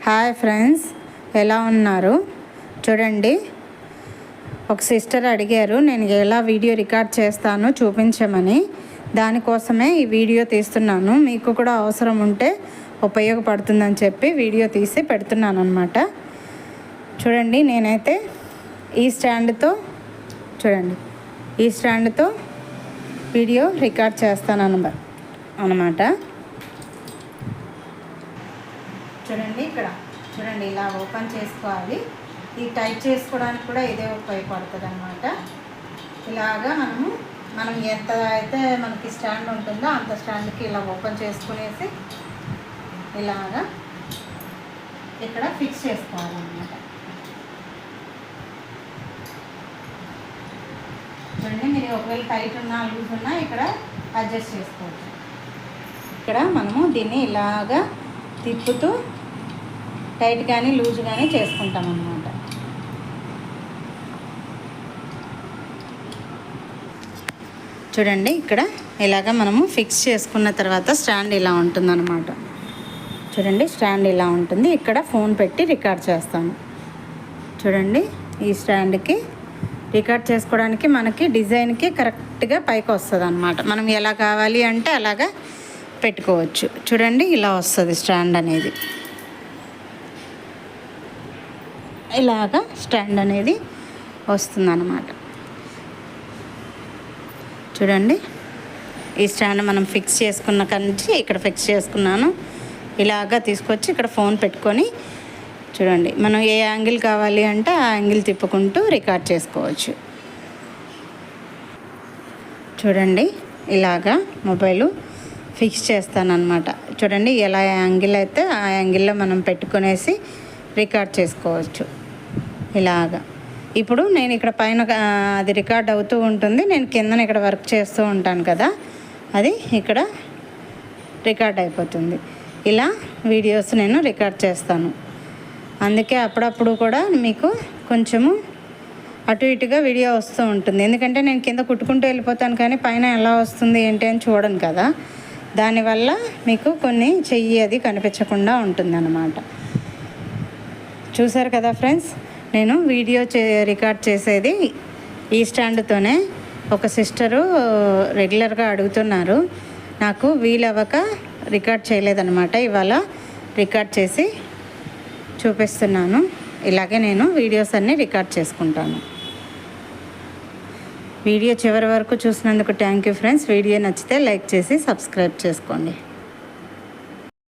Hi friends, ఎలా ఉన్నారు? చూడండి, ఒక సిస్టర్ అడిగారు నేను ఎలా వీడియో రికార్డ్ చేస్తానో చూపించమని. దానికోసమే ఈ వీడియో తీస్తున్నాను. మీకు కూడా అవసరం ఉంటే ఉపయోగపడుతుందని చెప్పి వీడియో తీసి పెడుతున్నాను అన్నమాట. చూడండి, నేనైతే ఈ స్టాండ్తో వీడియో రికార్డ్ చేస్తాను అన్నమాట. చూడండి, ఇక్కడ చూడండి, ఇలా ఓపెన్ చేసుకోవాలి. ఈ టైట్ చేసుకోవడానికి కూడా ఇదే ఉపయోగపడుతుంది అన్నమాట. ఇలాగా మనం ఎంత అయితే మనకి స్టాండ్ ఉంటుందో అంత స్టాండ్కి ఇలా ఓపెన్ చేసుకునేసి ఇలాగా ఇక్కడ ఫిక్స్ చేసుకోవాలన్నమాట. చూడండి, మీరు ఒకవేళ టైట్ ఉన్నా లూజ్ ఉన్నా ఇక్కడ అడ్జస్ట్ చేసుకోవచ్చు. ఇక్కడ మనము దీన్ని ఇలాగా తిప్పుతూ టైట్ కానీ లూజ్ కానీ చేసుకుంటాం అన్నమాట. చూడండి, ఇక్కడ ఇలాగ మనము ఫిక్స్ చేసుకున్న తర్వాత స్టాండ్ ఇలా ఉంటుందన్నమాట. చూడండి, స్టాండ్ ఇలా ఉంటుంది. ఇక్కడ ఫోన్ పెట్టి రికార్డ్ చేస్తాను. చూడండి, ఈ స్టాండ్కి రికార్డ్ చేసుకోవడానికి మనకి డిజైన్కి కరెక్ట్గా పైకి వస్తుంది అన్నమాట. మనం ఎలా కావాలి అంటే అలాగా పెట్టుకోవచ్చు. చూడండి, ఇలా వస్తుంది స్టాండ్ అనేది. ఇలాగా స్టాండ్ అనేది వస్తుందన్నమాట. చూడండి, ఈ స్టాండ్ మనం ఫిక్స్ చేసుకున్న కంచి ఇక్కడ ఫిక్స్ చేసుకున్నాను. ఇలాగా తీసుకొచ్చి ఇక్కడ ఫోన్ పెట్టుకొని చూడండి, మనం ఏ యాంగిల్ కావాలి అంటే ఆ యాంగిల్ తిప్పుకుంటూ రికార్డ్ చేసుకోవచ్చు. చూడండి, ఇలాగా మొబైలు ఫిక్స్ చేస్తానన్నమాట. చూడండి, ఎలా యాంగిల్ అయితే ఆ యాంగిల్లో మనం పెట్టుకునేసి రికార్డ్ చేసుకోవచ్చు ఇలాగా. ఇప్పుడు నేను ఇక్కడ పైన అది రికార్డ్ అవుతూ ఉంటుంది, నేను కిందన ఇక్కడ వర్క్ చేస్తూ ఉంటాను కదా, అది ఇక్కడ రికార్డ్ అయిపోతుంది. ఇలా వీడియోస్ నేను రికార్డ్ చేస్తాను. అందుకే అప్పుడప్పుడు కూడా మీకు కొంచెము అటు ఇటుగా వీడియో వస్తూ ఉంటుంది. ఎందుకంటే నేను కింద కుట్టుకుంటూ వెళ్ళిపోతాను కానీ పైన ఎలా వస్తుంది ఏంటి అని చూడను కదా, దానివల్ల మీకు కొన్ని చెయ్యి అది కనిపించకుండా ఉంటుందన్నమాట. చూసారు కదా ఫ్రెండ్స్, నేను వీడియో రికార్డ్ చేసేది ఈ స్టాండ్తోనే. ఒక సిస్టరు రెగ్యులర్గా అడుగుతున్నారు, నాకు వీలవ్వక రికార్డ్ చేయలేదన్నమాట. ఇవాళ రికార్డ్ చేసి చూపిస్తున్నాను. ఇలాగే నేను వీడియోస్ అన్నీ రికార్డ్ చేసుకుంటాను. వీడియో చివరి వరకు చూసినందుకు థ్యాంక్ యూ ఫ్రెండ్స్. వీడియో నచ్చితే లైక్ చేసి సబ్స్క్రైబ్ చేసుకోండి.